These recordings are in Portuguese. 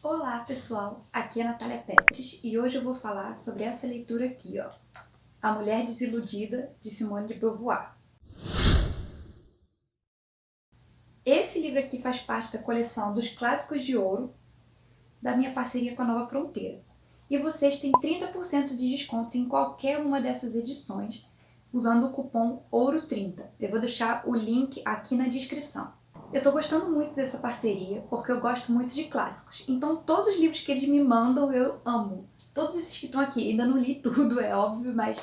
Olá pessoal, aqui é a Natália Petres e hoje eu vou falar sobre essa leitura aqui, ó, A Mulher Desiludida, de Simone de Beauvoir. Esse livro aqui faz parte da coleção dos Clássicos de Ouro da minha parceria com a Nova Fronteira. E vocês têm 30% de desconto em qualquer uma dessas edições usando o cupom OURO30. Eu vou deixar o link aqui na descrição. Eu tô gostando muito dessa parceria porque eu gosto muito de clássicos. Então todos os livros que eles me mandam eu amo. Todos esses que estão aqui, ainda não li tudo, é óbvio, mas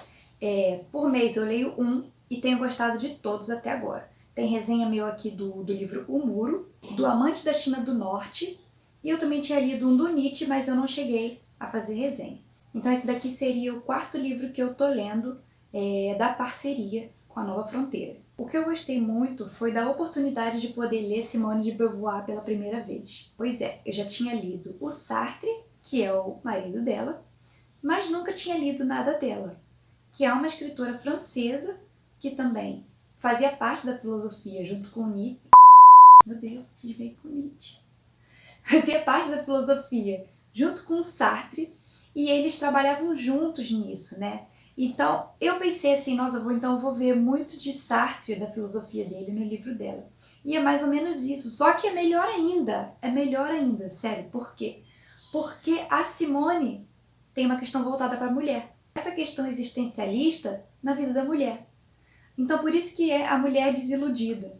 por mês eu leio um e tenho gostado de todos até agora. Tem resenha meu aqui do livro O Muro, do Amante da China do Norte, e eu também tinha lido um do Nietzsche, mas eu não cheguei a fazer resenha. Então esse daqui seria o quarto livro que eu tô lendo da parceria com a Nova Fronteira. O que eu gostei muito foi da oportunidade de poder ler Simone de Beauvoir pela primeira vez. Pois é, eu já tinha lido o Sartre, que é o marido dela, mas nunca tinha lido nada dela, que é uma escritora francesa que também fazia parte da filosofia junto com Nietzsche. Meu Deus, se veio com Nietzsche. Fazia parte da filosofia junto com Sartre e eles trabalhavam juntos nisso, né? Então, eu pensei assim, nossa, eu vou ver muito de Sartre, da filosofia dele, no livro dela. E é mais ou menos isso, só que é melhor ainda, sério. Por quê? Porque a Simone tem uma questão voltada para a mulher. Essa questão existencialista na vida da mulher. Então, por isso que é a mulher desiludida.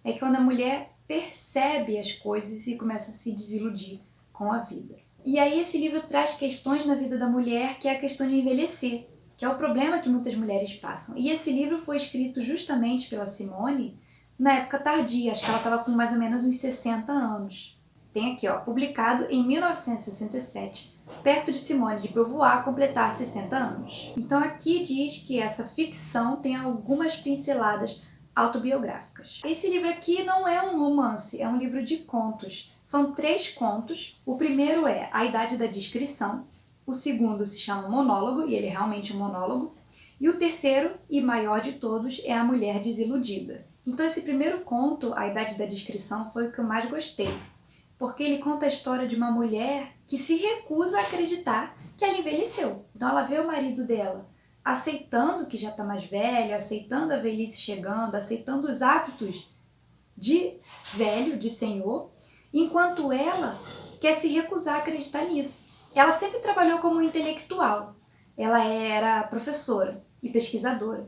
É quando a mulher percebe as coisas e começa a se desiludir com a vida. E aí esse livro traz questões na vida da mulher, que é a questão de envelhecer, que é o problema que muitas mulheres passam. E esse livro foi escrito justamente pela Simone na época tardia, acho que ela estava com mais ou menos uns 60 anos. Tem aqui, ó, publicado em 1967, perto de Simone de Beauvoir completar 60 anos. Então aqui diz que essa ficção tem algumas pinceladas autobiográficas. Esse livro aqui não é um romance, é um livro de contos. São 3 contos. O primeiro é A Idade da Discrição, o segundo se chama Monólogo, e ele é realmente um monólogo, e o terceiro, e maior de todos, é A Mulher Desiludida. Então esse primeiro conto, A Idade da Discrição, foi o que eu mais gostei, porque ele conta a história de uma mulher que se recusa a acreditar que ela envelheceu. Então ela vê o marido dela aceitando que já está mais velho, aceitando a velhice chegando, aceitando os hábitos de velho, de senhor, enquanto ela quer se recusar a acreditar nisso. Ela sempre trabalhou como intelectual, ela era professora e pesquisadora.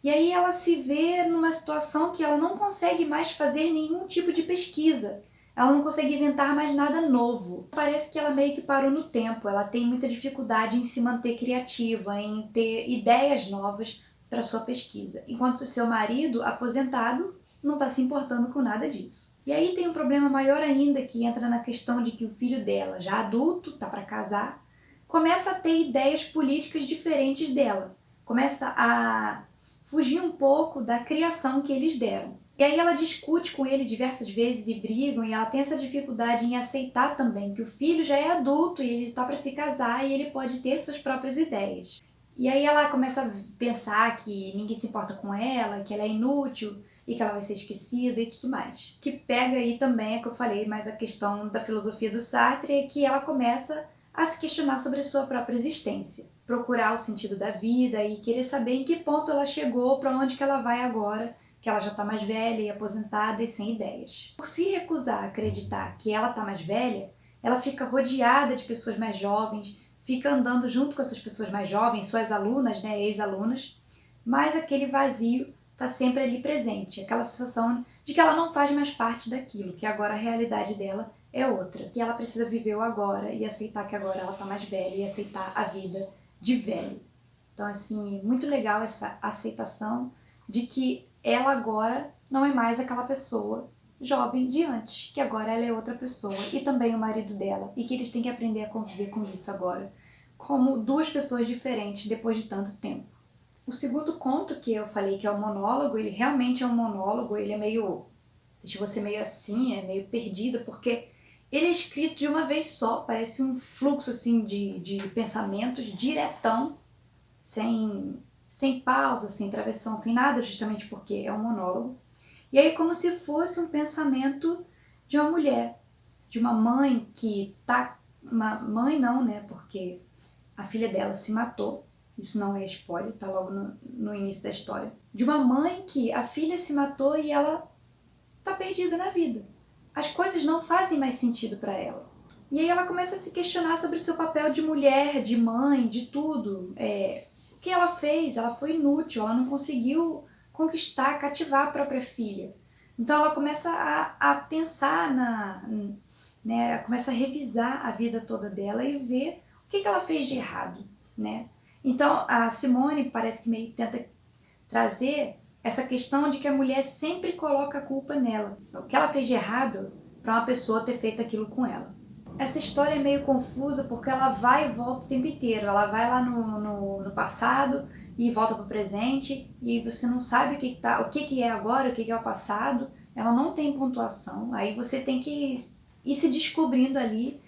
E aí ela se vê numa situação que ela não consegue mais fazer nenhum tipo de pesquisa. Ela não consegue inventar mais nada novo. Parece que ela meio que parou no tempo. Ela tem muita dificuldade em se manter criativa, em ter ideias novas para sua pesquisa. Enquanto o seu marido, aposentado, não está se importando com nada disso. E aí tem um problema maior ainda, que entra na questão de que o filho dela, já adulto, está para casar, começa a ter ideias políticas diferentes dela. Começa a fugir um pouco da criação que eles deram. E aí ela discute com ele diversas vezes e brigam, e ela tem essa dificuldade em aceitar também que o filho já é adulto e ele está para se casar e ele pode ter suas próprias ideias. E aí ela começa a pensar que ninguém se importa com ela, que ela é inútil e que ela vai ser esquecida e tudo mais. Que pega aí também, é que eu falei, mas a questão da filosofia do Sartre é que ela começa a se questionar sobre a sua própria existência, procurar o sentido da vida e querer saber em que ponto ela chegou, para onde que ela vai agora, que ela já está mais velha e aposentada e sem ideias. Por se recusar a acreditar que ela está mais velha, ela fica rodeada de pessoas mais jovens, fica andando junto com essas pessoas mais jovens, suas alunas, né, ex-alunas, mas aquele vazio está sempre ali presente, aquela sensação de que ela não faz mais parte daquilo, que agora a realidade dela é outra, que ela precisa viver o agora e aceitar que agora ela está mais velha e aceitar a vida de velho. Então, assim, muito legal essa aceitação de que ela agora não é mais aquela pessoa jovem de antes, que agora ela é outra pessoa, e também o marido dela, e que eles têm que aprender a conviver com isso agora, como duas pessoas diferentes depois de tanto tempo. O segundo conto que eu falei que é o monólogo, ele realmente é um monólogo, ele é meio, deixa você meio assim, é meio perdida, porque ele é escrito de uma vez só, parece um fluxo assim de pensamentos diretão, sem pausa, sem travessão, sem nada, justamente porque é um monólogo. E aí como se fosse um pensamento de uma mulher. de uma mãe que tá... Uma mãe não, né? Porque a filha dela se matou. Isso não é spoiler, tá logo no início da história. De uma mãe que a filha se matou e ela tá perdida na vida. As coisas não fazem mais sentido para ela. E aí ela começa a se questionar sobre o seu papel de mulher, de mãe, de tudo. O que ela fez? Ela foi inútil, ela não conseguiu conquistar, cativar a própria filha. Então ela começa a pensar né, começa a revisar a vida toda dela e ver o que ela fez de errado, né? Então a Simone parece que meio tenta trazer essa questão de que a mulher sempre coloca a culpa nela. O que ela fez de errado para uma pessoa ter feito aquilo com ela. Essa história é meio confusa porque ela vai e volta o tempo inteiro. Ela vai lá no passado e volta para o presente e você não sabe o que é agora, o que é o passado. Ela não tem pontuação. Aí você tem que ir se descobrindo ali,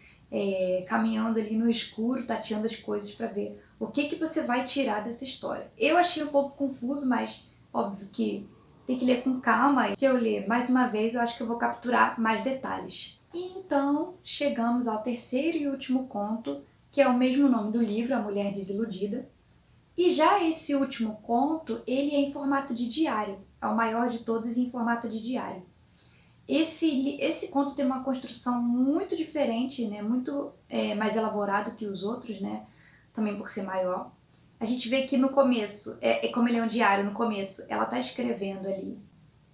caminhando ali no escuro, tateando as coisas para ver o que você vai tirar dessa história. Eu achei um pouco confuso, mas óbvio que tem que ler com calma. Se eu ler mais uma vez, eu acho que eu vou capturar mais detalhes. E então chegamos ao terceiro e último conto, que é o mesmo nome do livro, A Mulher Desiludida. E já esse último conto, ele é em formato de diário. É o maior de todos em formato de diário. Esse conto tem uma construção muito diferente, né? Muito mais elaborado que os outros, né? Também por ser maior. A gente vê que no começo, como ele é um diário, no começo ela tá escrevendo ali,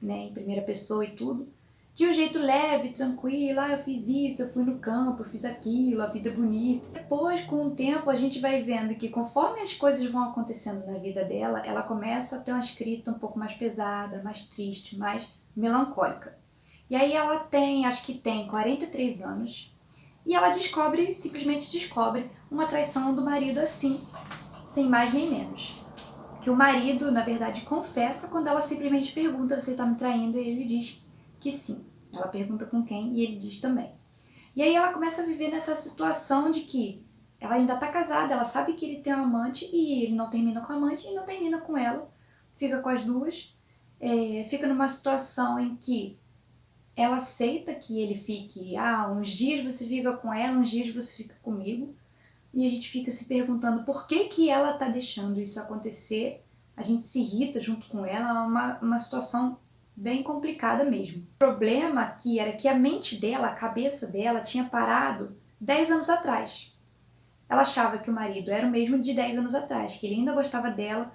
né, em primeira pessoa e tudo, de um jeito leve, tranquilo, eu fiz isso, eu fui no campo, eu fiz aquilo, a vida é bonita. Depois, com o tempo, a gente vai vendo que conforme as coisas vão acontecendo na vida dela, ela começa a ter uma escrita um pouco mais pesada, mais triste, mais melancólica. E aí ela acho que tem 43 anos, e ela simplesmente descobre uma traição do marido assim, sem mais nem menos. Que o marido, na verdade, confessa quando ela simplesmente pergunta: você tá me traindo? E ele diz que sim. Ela pergunta com quem e ele diz também. E aí ela começa a viver nessa situação de que ela ainda tá casada, ela sabe que ele tem um amante e ele não termina com a amante e não termina com ela, fica com as duas, fica numa situação em que ela aceita que ele fique, uns dias você fica com ela, uns dias você fica comigo, e a gente fica se perguntando por que ela tá deixando isso acontecer. A gente se irrita junto com ela, é uma situação bem complicada mesmo. O problema aqui era que a mente dela, a cabeça dela, tinha parado 10 anos atrás. Ela achava que o marido era o mesmo de 10 anos atrás, que ele ainda gostava dela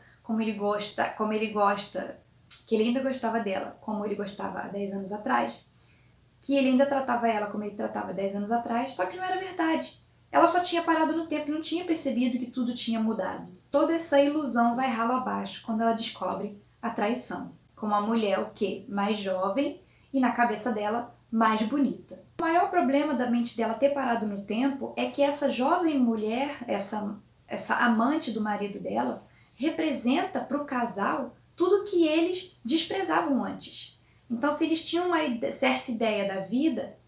que ele ainda gostava dela como ele gostava há 10 anos atrás, que ele ainda tratava ela como ele tratava 10 anos atrás, só que não era verdade. Ela só tinha parado no tempo e não tinha percebido que tudo tinha mudado. Toda essa ilusão vai ralo abaixo quando ela descobre a traição. Com uma mulher o quê? Mais jovem e na cabeça dela mais bonita. O maior problema da mente dela ter parado no tempo é que essa jovem mulher, essa amante do marido dela, representa para o casal tudo que eles desprezavam antes. Então, se eles tinham uma certa ideia da vida,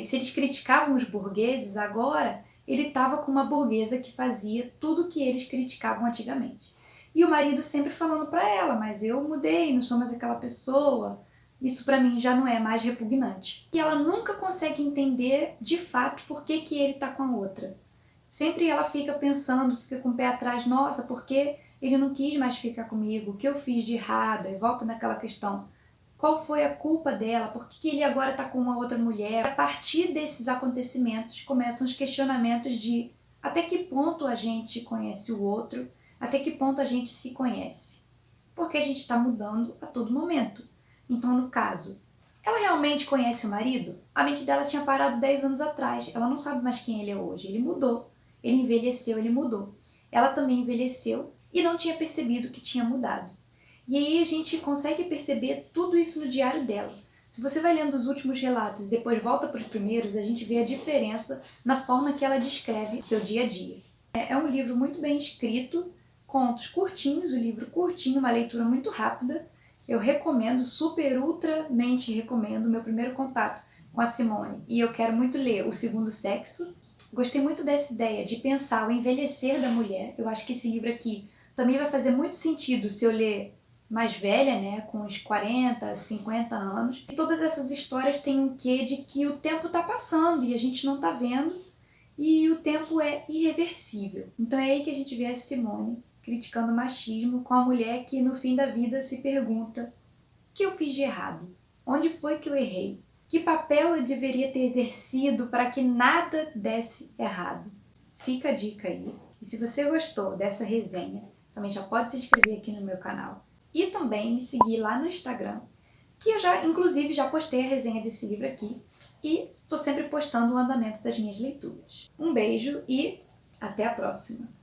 se eles criticavam os burgueses, agora ele estava com uma burguesa que fazia tudo que eles criticavam antigamente. E o marido sempre falando para ela: mas eu mudei, não sou mais aquela pessoa, isso para mim já não é mais repugnante. E ela nunca consegue entender de fato por que ele está com a outra. Sempre ela fica pensando, fica com o pé atrás: nossa, por que ele não quis mais ficar comigo? O que eu fiz de errado? E volta naquela questão: qual foi a culpa dela? Por que ele agora está com uma outra mulher? A partir desses acontecimentos começam os questionamentos de até que ponto a gente conhece o outro, até que ponto a gente se conhece. Porque a gente está mudando a todo momento. Então, no caso, ela realmente conhece o marido? A mente dela tinha parado 10 anos atrás. Ela não sabe mais quem ele é hoje. Ele mudou. Ele envelheceu, ele mudou. Ela também envelheceu e não tinha percebido que tinha mudado. E aí a gente consegue perceber tudo isso no diário dela. Se você vai lendo os últimos relatos e depois volta para os primeiros, a gente vê a diferença na forma que ela descreve o seu dia a dia. É um livro muito bem escrito, contos curtinhos, o livro curtinho, uma leitura muito rápida. Eu recomendo, super ultramente recomendo, meu primeiro contato com a Simone. E eu quero muito ler O Segundo Sexo. Gostei muito dessa ideia de pensar o envelhecer da mulher. Eu acho que esse livro aqui também vai fazer muito sentido se eu ler mais velha, né, com uns 40, 50 anos. E todas essas histórias têm um quê de que o tempo tá passando e a gente não tá vendo, e o tempo é irreversível. Então é aí que a gente vê a Simone criticando o machismo com a mulher que no fim da vida se pergunta: o que eu fiz de errado? Onde foi que eu errei? Que papel eu deveria ter exercido para que nada desse errado? Fica a dica aí. E se você gostou dessa resenha, também já pode se inscrever aqui no meu canal. E também me seguir lá no Instagram, que eu já, inclusive, já postei a resenha desse livro aqui. E estou sempre postando o andamento das minhas leituras. Um beijo e até a próxima!